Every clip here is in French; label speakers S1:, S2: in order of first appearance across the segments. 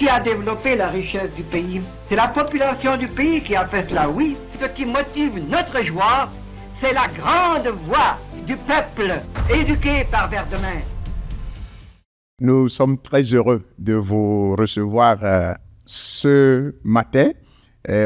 S1: qui a développé la richesse du pays? C'est la population du pays qui a fait cela, oui. Ce qui motive notre joie, c'est la grande voix du peuple éduqué par Verdemin.
S2: Nous sommes très heureux de vous recevoir ce matin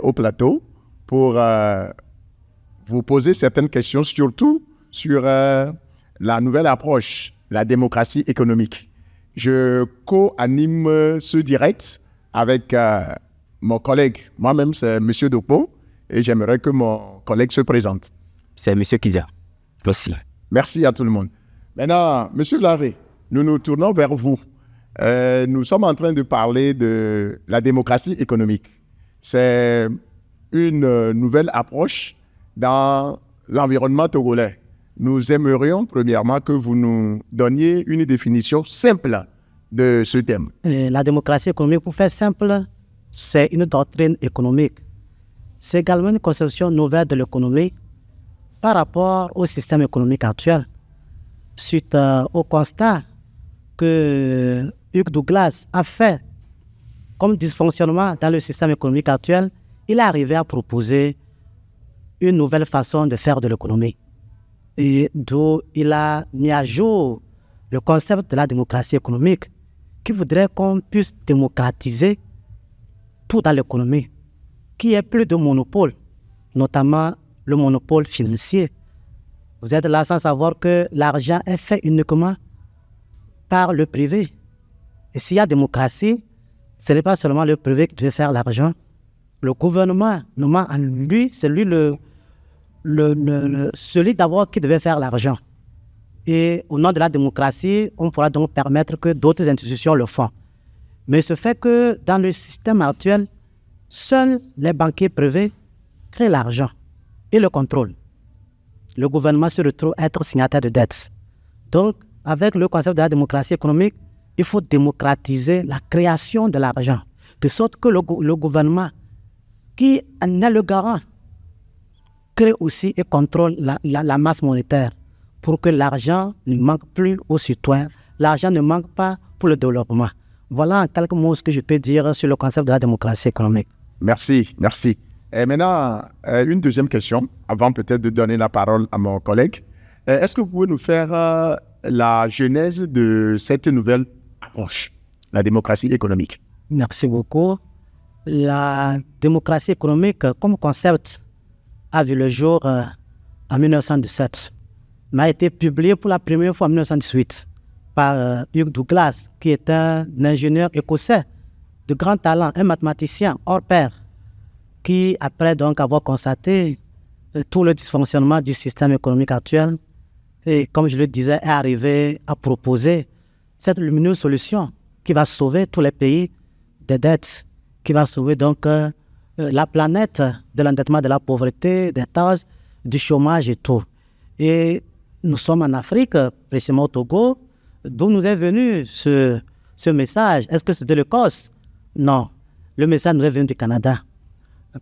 S2: au plateau pour vous poser certaines questions, surtout sur la nouvelle approche, la démocratie économique. Je co-anime ce direct avec mon collègue. Moi-même, c'est M. Dopo et j'aimerais que mon collègue se présente.
S3: C'est M. Kidia. Merci.
S2: Merci à tout le monde. Maintenant, M. Larrey, nous nous tournons vers vous. Nous sommes en train de parler de la démocratie économique. C'est une nouvelle approche dans l'environnement togolais. Nous aimerions premièrement que vous nous donniez une définition simple de ce thème.
S4: La démocratie économique, pour faire simple, c'est une doctrine économique. C'est également une conception nouvelle de l'économie par rapport au système économique actuel. Suite au constat que Hugh Douglas a fait comme dysfonctionnement dans le système économique actuel, il est arrivé à proposer une nouvelle façon de faire de l'économie. Et d'où il a mis à jour le concept de la démocratie économique qui voudrait qu'on puisse démocratiser tout dans l'économie, qu'il n'y ait plus de monopole, notamment le monopole financier. Vous êtes là sans savoir que l'argent est fait uniquement par le privé. Et s'il y a démocratie, ce n'est pas seulement le privé qui doit faire l'argent. Le gouvernement, normalement, en lui, c'est lui celui d'abord qui devait faire l'argent. Et au nom de la démocratie, on pourra donc permettre que d'autres institutions le font. Mais ce fait que dans le système actuel, seuls les banquiers privés créent l'argent et le contrôlent. Le gouvernement se retrouve à être signataire de dettes. Donc, avec le concept de la démocratie économique, il faut démocratiser la création de l'argent, de sorte que le gouvernement, qui en est le garant, crée aussi et contrôle la masse monétaire pour que l'argent ne manque plus aux citoyens, l'argent ne manque pas pour le développement. Voilà en quelques mots ce que je peux dire sur le concept de la démocratie économique.
S2: Merci, merci. Et maintenant, une deuxième question, avant peut-être de donner la parole à mon collègue. Est-ce que vous pouvez nous faire la genèse de cette nouvelle approche, la démocratie économique?
S4: Merci beaucoup. La démocratie économique comme concept a vu le jour en 1917, mais a été publié pour la première fois en 1918 par Hugh Douglas, qui est un ingénieur écossais de grand talent, un mathématicien hors pair, qui, après donc avoir constaté tout le dysfonctionnement du système économique actuel, et comme je le disais, est arrivé à proposer cette lumineuse solution qui va sauver tous les pays des dettes, qui va sauver donc la planète de l'endettement, de la pauvreté, des taxes, du chômage et tout. Et nous sommes en Afrique, précisément au Togo, d'où nous est venu ce message. Est-ce que c'est de l'Écosse? Non, le message nous est venu du Canada.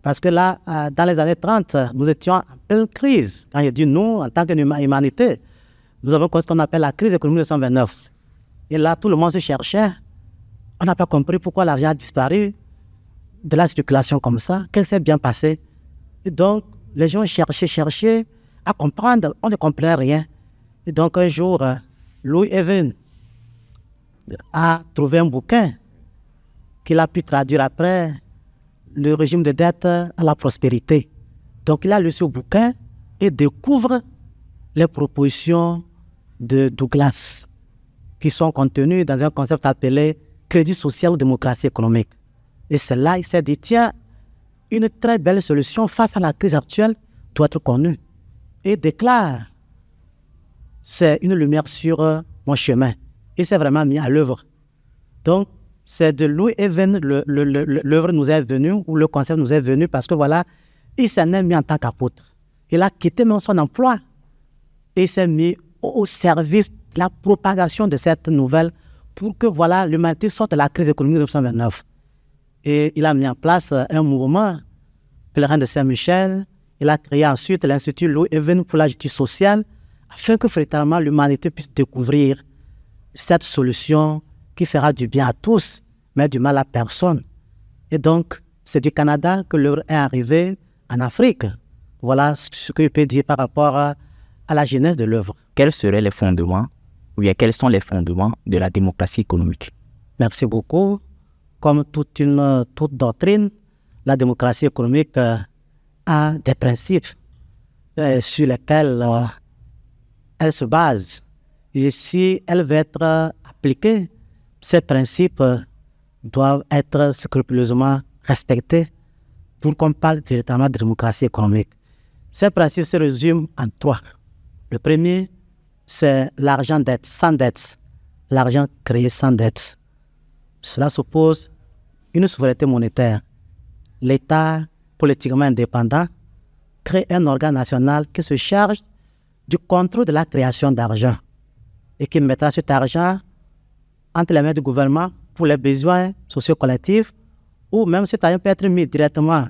S4: Parce que là, dans les années 30, nous étions en pleine crise. Quand je dis nous, en tant qu'humanité, nous avons connu ce qu'on appelle la crise économique de 1929. Et là, tout le monde se cherchait. On n'a pas compris pourquoi l'argent a disparu de la circulation comme ça. Qu'est-ce qui s'est bien passé? Et donc, les gens cherchaient à comprendre. On ne comprenait rien. Et donc, un jour, Louis Even a trouvé un bouquin qu'il a pu traduire après, le régime de dette à la prospérité. Donc, il a lu ce bouquin et découvre les propositions de Douglas qui sont contenues dans un concept appelé crédit social ou démocratie économique. Et c'est là il s'est dit, tiens, une très belle solution face à la crise actuelle doit être connue. Et déclare, c'est une lumière sur mon chemin. Il s'est vraiment mis à l'œuvre. Donc, c'est de Louis Even, l'œuvre nous est venue, ou le concept nous est venu, parce que voilà, il s'en est mis en tant qu'apôtre. Il a quitté même son emploi et il s'est mis au service de la propagation de cette nouvelle pour que voilà, l'humanité sorte de la crise économique de 1929. Et il a mis en place un mouvement, Pèlerin de Saint-Michel. Il a créé ensuite l'Institut Louis Even pour la justice sociale, afin que véritablement l'humanité puisse découvrir cette solution qui fera du bien à tous met du mal à personne. Et donc, c'est du Canada que l'œuvre est arrivée en Afrique. Voilà ce que je peux dire par rapport à la genèse de l'œuvre.
S3: Quels seraient les fondements, ou bien quels sont les fondements de la démocratie économique?
S4: Merci beaucoup. Comme toute doctrine, la démocratie économique a des principes sur lesquels elle se base. Et si elle veut être appliquée, ces principes doivent être scrupuleusement respectés pour qu'on parle véritablement de démocratie économique. Ces principes se résument en 3. Le premier, c'est l'argent dette, sans dette. L'argent créé sans dette. Cela suppose une souveraineté monétaire. L'État politiquement indépendant crée un organe national qui se charge du contrôle de la création d'argent et qui mettra cet argent entre les mains du gouvernement pour les besoins socio-collectifs, ou même cet argent peut être mis directement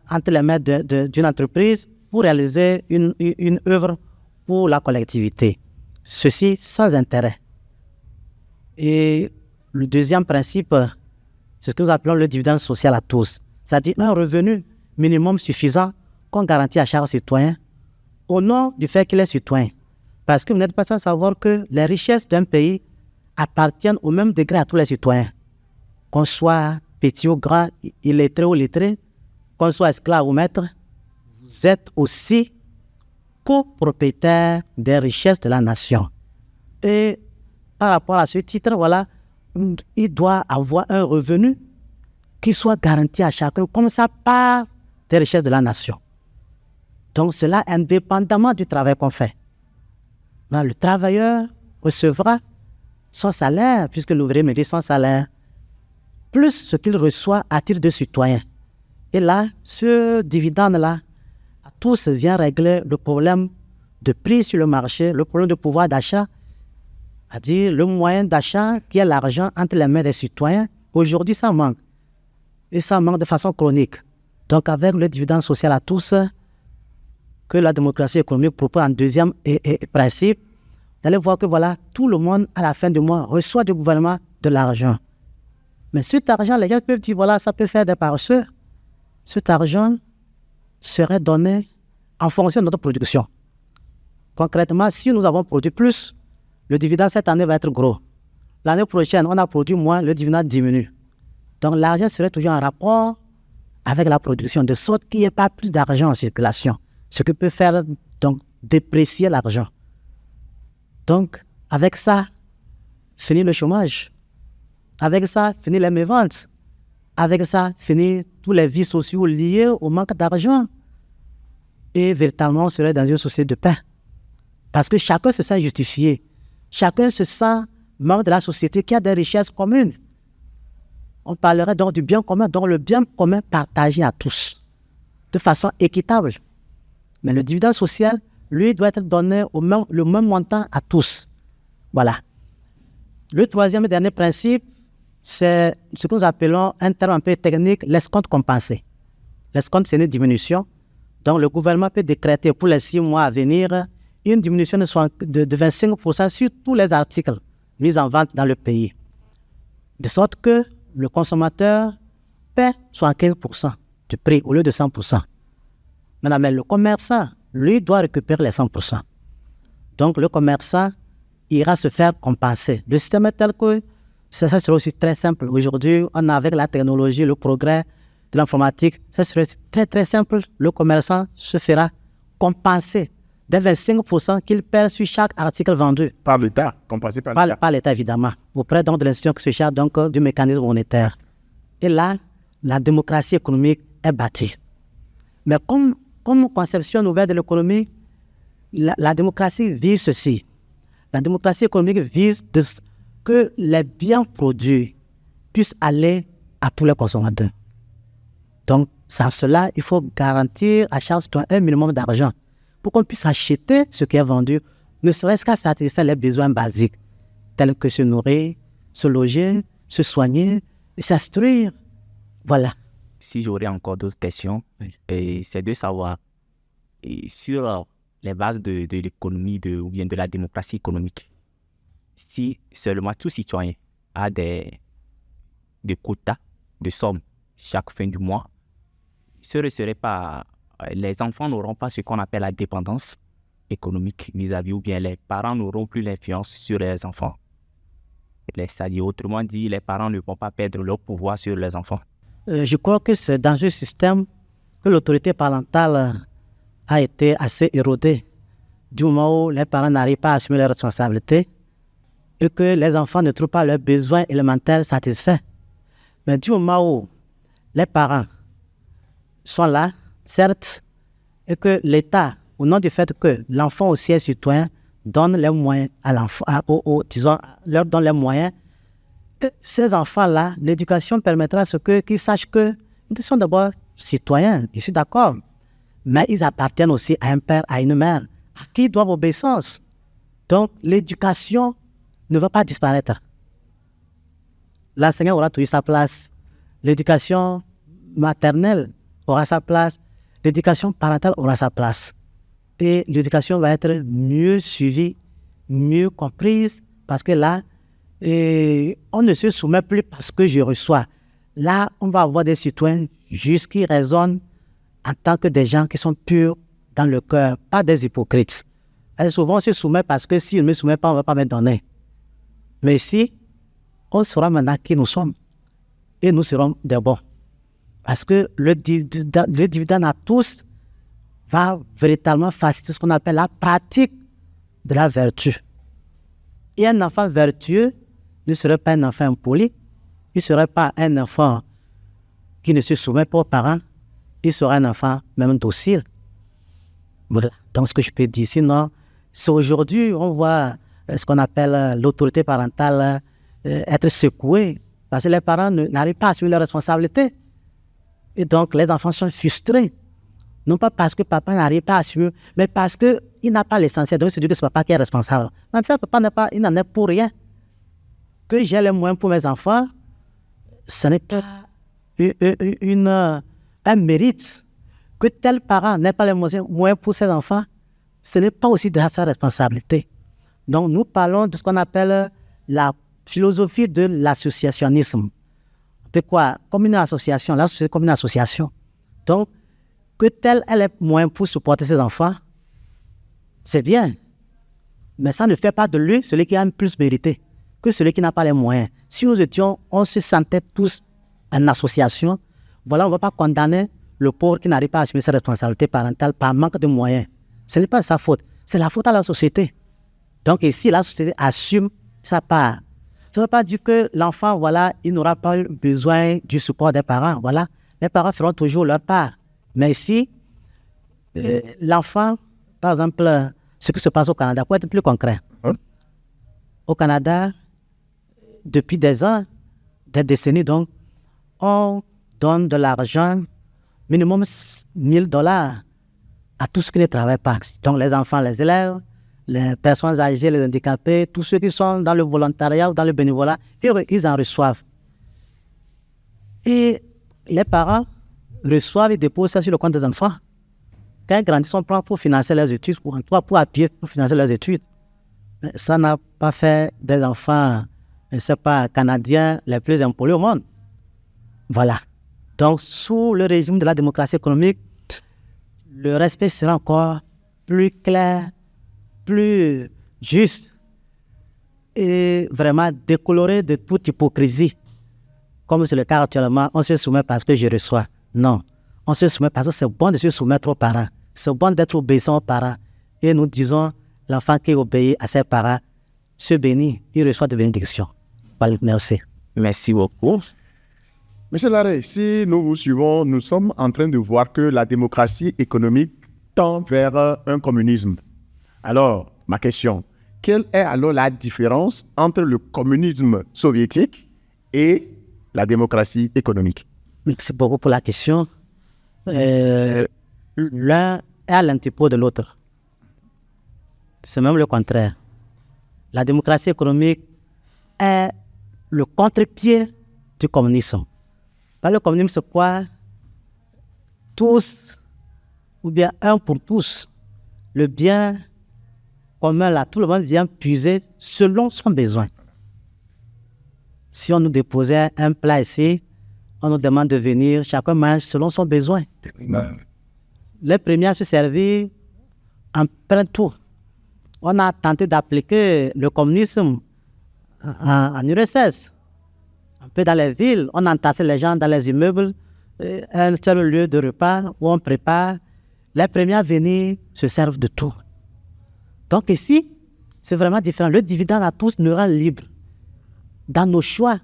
S4: entre les mains d'une entreprise pour réaliser une œuvre pour la collectivité. Ceci sans intérêt. Et le deuxième principe, c'est ce que nous appelons le dividende social à tous, c'est-à-dire un revenu minimum suffisant qu'on garantit à chaque citoyen au nom du fait qu'il est citoyen. Parce que vous n'êtes pas sans savoir que les richesses d'un pays appartiennent au même degré à tous les citoyens. Qu'on soit petit ou grand, illettré ou lettré, qu'on soit esclave ou maître, vous êtes aussi copropriétaire des richesses de la nation. Et par rapport à ce titre, voilà, il doit avoir un revenu qui soit garanti à chacun, comme ça part des richesses de la nation. Donc cela indépendamment du travail qu'on fait. Le travailleur recevra son salaire, puisque l'ouvrier mérite son salaire, plus ce qu'il reçoit à titre de citoyen. Et là, ce dividende-là, à tous vient régler le problème de prix sur le marché, le problème de pouvoir d'achat, c'est-à-dire le moyen d'achat qui est l'argent entre les mains des citoyens. Aujourd'hui, ça manque. Et ça manque de façon chronique. Donc, avec le dividende social à tous, que la démocratie économique propose en deuxième principe, vous allez voir que voilà, tout le monde, à la fin du mois, reçoit du gouvernement de l'argent. Mais cet argent, les gens peuvent dire, voilà, ça peut faire des paresseux. Cet argent serait donné en fonction de notre production. Concrètement, si nous avons produit plus, le dividende cette année va être gros. L'année prochaine, on a produit moins, le dividende diminue. Donc l'argent serait toujours en rapport avec la production, de sorte qu'il n'y ait pas plus d'argent en circulation. Ce qui peut faire donc déprécier l'argent. Donc, avec ça, finit le chômage. Avec ça, finit les méventes. Avec ça, finit tous les vies sociaux liés au manque d'argent. Et véritablement, on serait dans une société de paix. Parce que chacun se sent justifié. Chacun se sent membre de la société qui a des richesses communes. On parlerait donc du bien commun, donc le bien commun partagé à tous, de façon équitable. Mais le dividende social, lui, doit être donné le même montant à tous. Voilà. Le troisième et dernier principe, c'est ce que nous appelons, un terme un peu technique, l'escompte compensé. L'escompte, c'est une diminution. Donc, le gouvernement peut décréter pour les 6 mois à venir une diminution de 25% sur tous les articles mis en vente dans le pays. De sorte que le consommateur paie 75% du prix au lieu de 100%. Maintenant, mais le commerçant, lui, doit récupérer les 100%. Donc, le commerçant ira se faire compenser. Le système est tel que ça serait aussi très simple. Aujourd'hui, on a avec la technologie, le progrès de l'informatique, ça serait très très simple. Le commerçant se fera compenser des 25% qu'il perd sur chaque article vendu.
S2: Par l'État, compensé par l'État.
S4: Par l'État, évidemment. Auprès donc de l'institution qui se charge donc du mécanisme monétaire. Et là, la démocratie économique est bâtie. Mais comme conception nouvelle de l'économie, la démocratie vise ceci. La démocratie économique vise que les biens produits puissent aller à tous les consommateurs. Donc, sans cela, il faut garantir à chaque citoyen un minimum d'argent pour qu'on puisse acheter ce qui est vendu, ne serait-ce qu'à satisfaire les besoins basiques, tels que se nourrir, se loger, se soigner, et s'instruire. Voilà.
S3: Si j'aurais encore d'autres questions, c'est de savoir sur les bases de l'économie ou bien de la démocratie économique, si seulement tout citoyen a des de quotas, de sommes chaque fin du mois, les enfants n'auront pas ce qu'on appelle la dépendance économique vis-à-vis, ou bien les parents n'auront plus l'influence sur les enfants. C'est-à-dire, autrement dit, les parents ne vont pas perdre leur pouvoir sur les enfants.
S4: Je crois que c'est dans ce système que l'autorité parentale a été assez érodée. Du moment où les parents n'arrivent pas à assumer leurs responsabilités et que les enfants ne trouvent pas leurs besoins élémentaires satisfaits. Mais du moment où les parents sont là, certes, et que l'État, au nom du fait que l'enfant aussi est citoyen, donne les moyens à l'enfant, leur donne les moyens, et ces enfants-là, l'éducation permettra à ce qu'ils sachent qu'ils sont d'abord citoyens, je suis d'accord, mais ils appartiennent aussi à un père, à une mère, à qui ils doivent obéissance. Donc, l'éducation ne va pas disparaître. L'enseignant aura toujours sa place. L'éducation maternelle aura sa place. L'éducation parentale aura sa place. Et l'éducation va être mieux suivie, mieux comprise, parce que là, on ne se soumet plus parce que je reçois. Là, on va avoir des citoyens justes qui raisonnent en tant que des gens qui sont purs dans le cœur, pas des hypocrites. Et souvent, on se soumet parce que si on ne me soumet pas, on ne va pas me donner. Mais ici, on saura maintenant qui nous sommes et nous serons des bons. Parce que le dividende à tous va véritablement faciliter ce qu'on appelle la pratique de la vertu. Et un enfant vertueux ne serait pas un enfant impoli, il ne serait pas un enfant qui ne se soumet pas aux parents, il serait un enfant même docile. Voilà, donc ce que je peux dire. Sinon, c'est aujourd'hui, on voit ce qu'on appelle l'autorité parentale être secouée, parce que les parents n'arrivent pas à assumer leurs responsabilités. Et donc, les enfants sont frustrés. Non pas parce que papa n'arrive pas à assumer, mais parce qu'il n'a pas l'essentiel. Donc, c'est que c'est papa qui est responsable. En fait, papa il n'en est pour rien. Que j'ai les moyens pour mes enfants, ce n'est pas un mérite. Que tel parent n'ait pas les moyens pour ses enfants, ce n'est pas aussi de sa responsabilité. Donc, nous parlons de ce qu'on appelle la philosophie de l'associationnisme. De quoi? Comme une association, la société comme une association. Donc, que tel ait les moyens pour supporter ses enfants, c'est bien. Mais ça ne fait pas de lui celui qui a le plus mérité que celui qui n'a pas les moyens. Si nous étions, on se sentait tous en association, voilà, on ne va pas condamner le pauvre qui n'arrive pas à assumer ses responsabilités parentales par manque de moyens. Ce n'est pas sa faute, c'est la faute à la société. Donc ici, la société assume sa part. Ça ne veut pas dire que l'enfant, voilà, il n'aura pas besoin du support des parents. Voilà, les parents feront toujours leur part. Mais ici, l'enfant, par exemple, ce qui se passe au Canada, pour être plus concret. Au Canada, depuis des ans, des décennies donc, on donne de l'argent, minimum $1,000 à tous ceux qui ne travaillent pas. Donc les enfants, les élèves, les personnes âgées, les handicapés, tous ceux qui sont dans le volontariat ou dans le bénévolat, ils en reçoivent. Et les parents reçoivent et déposent ça sur le compte des enfants. Quand ils grandissent, on prend pour financer leurs études, pour appuyer, pour financer leurs études. Mais ça n'a pas fait des enfants, c'est pas canadiens les plus impolis au monde. Voilà. Donc, sous le régime de la démocratie économique, le respect sera encore plus clair, plus juste et vraiment décoloré de toute hypocrisie. Comme c'est le cas actuellement, on se soumet parce que je reçois. Non, on se soumet parce que c'est bon de se soumettre aux parents. C'est bon d'être obéissant aux parents. Et nous disons, l'enfant qui obéit à ses parents se bénit, il reçoit de bénédictions. Voilà, merci.
S3: Merci beaucoup.
S2: Monsieur Larrey, si nous vous suivons, nous sommes en train de voir que la démocratie économique tend vers un communisme. Alors, ma question, quelle est alors la différence entre le communisme soviétique et la démocratie économique?
S4: Merci beaucoup pour la question. L'un est à l'antipode de l'autre. C'est même le contraire. La démocratie économique est le contre-pied du communisme. Par le communisme, c'est quoi? Tous, ou bien un pour tous. Le bien commun, là, tout le monde vient puiser selon son besoin. Si on nous déposait un plat ici, on nous demande de venir, chacun mange selon son besoin. Les premiers à se servir en plein tour. On a tenté d'appliquer le communisme en URSS. Un peu dans les villes, on entassait les gens dans les immeubles, un seul lieu de repas où on prépare. Les premiers à venir se servent de tout. Donc ici, c'est vraiment différent. Le dividende à tous nous rend libres. Dans nos choix,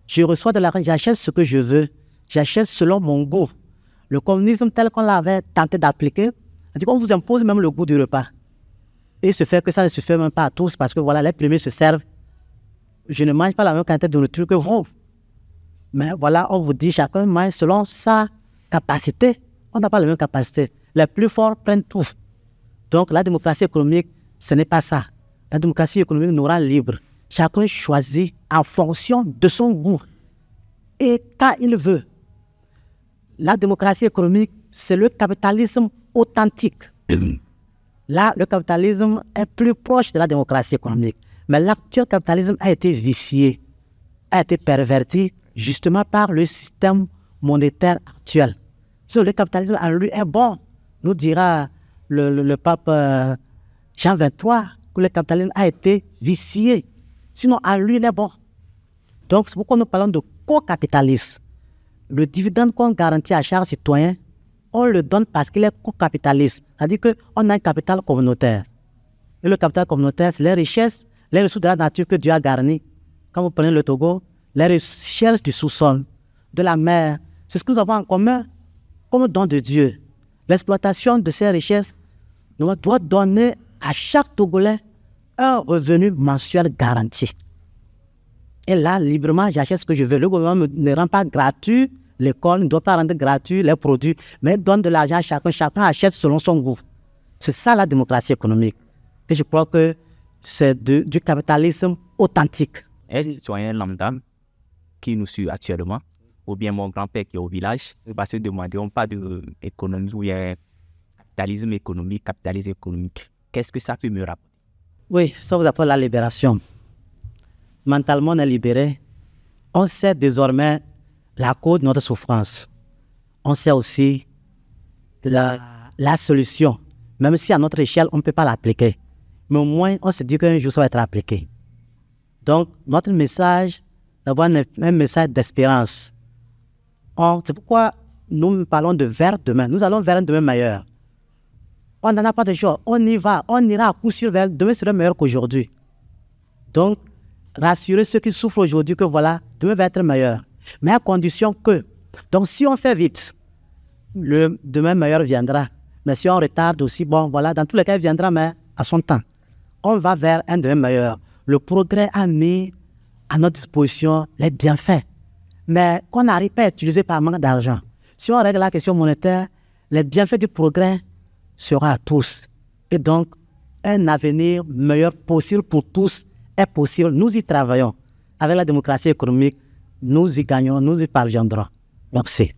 S4: je reçois de l'argent, j'achète ce que je veux. J'achète selon mon goût. Le communisme tel qu'on l'avait tenté d'appliquer, on vous impose même le goût du repas. Et il se fait que ça ne se fait même pas à tous parce que voilà, les premiers se servent. Je ne mange pas la même quantité de nourriture que vous. Mais voilà, on vous dit chacun mange selon sa capacité. On n'a pas la même capacité. Les plus forts prennent tout. Donc la démocratie économique, ce n'est pas ça. La démocratie économique nous rend libres. Chacun choisit en fonction de son goût et quand il veut. La démocratie économique, c'est le capitalisme authentique. Là, le capitalisme est plus proche de la démocratie économique. Mais l'actuel capitalisme a été vicié, a été perverti justement par le système monétaire actuel. Le capitalisme en lui est bon, nous dira le pape Jean XXIII, que le capitalisme a été vicié. Sinon, en lui, il est bon. Donc, c'est pourquoi nous parlons de co-capitalisme. Le dividende qu'on garantit à chaque citoyen, on le donne parce qu'il est co-capitaliste. C'est-à-dire qu'on a un capital communautaire. Et le capital communautaire, c'est les richesses, les ressources de la nature que Dieu a garnies. Quand vous prenez le Togo, les richesses du sous-sol, de la mer, c'est ce que nous avons en commun comme don de Dieu. L'exploitation de ces richesses doit donner à chaque Togolais un revenu mensuel garanti. Et là, librement, j'achète ce que je veux. Le gouvernement ne rend pas gratuit l'école, ne doit pas rendre gratuit les produits, mais donne de l'argent à chacun. Chacun achète selon son goût. C'est ça la démocratie économique. Et je crois que c'est du capitalisme authentique.
S3: Un citoyen lambda qui nous suit actuellement, ou bien mon grand-père qui est au village, va se demander, on parle d'économie où il y a capitalisme économique. Qu'est-ce que ça peut me rapporter?
S4: Oui, ça vous appelle la libération. Mentalement, on est libéré. On sait désormais la cause de notre souffrance. On sait aussi la solution. Même si à notre échelle, on ne peut pas l'appliquer. Mais au moins, on se dit qu'un jour, ça va être appliqué. Donc, notre message, d'abord, un message d'espérance. C'est pourquoi nous parlons de vers demain. Nous allons vers un demain meilleur. On n'en a pas de choix. On y va. On ira à coup sûr vers demain sera meilleur qu'aujourd'hui. Donc, rassurer ceux qui souffrent aujourd'hui que voilà, demain va être meilleur. Mais à condition que, donc si on fait vite, le demain meilleur viendra. Mais si on retarde aussi, bon voilà, dans tous les cas, il viendra, mais à son temps. On va vers un demain meilleur. Le progrès a mis à notre disposition les bienfaits, mais qu'on n'arrive pas à utiliser par manque d'argent. Si on règle la question monétaire, les bienfaits du progrès seront à tous. Et donc, un avenir meilleur possible pour tous est possible. Nous y travaillons. Avec la démocratie économique, nous y gagnons, nous y parviendrons. Merci.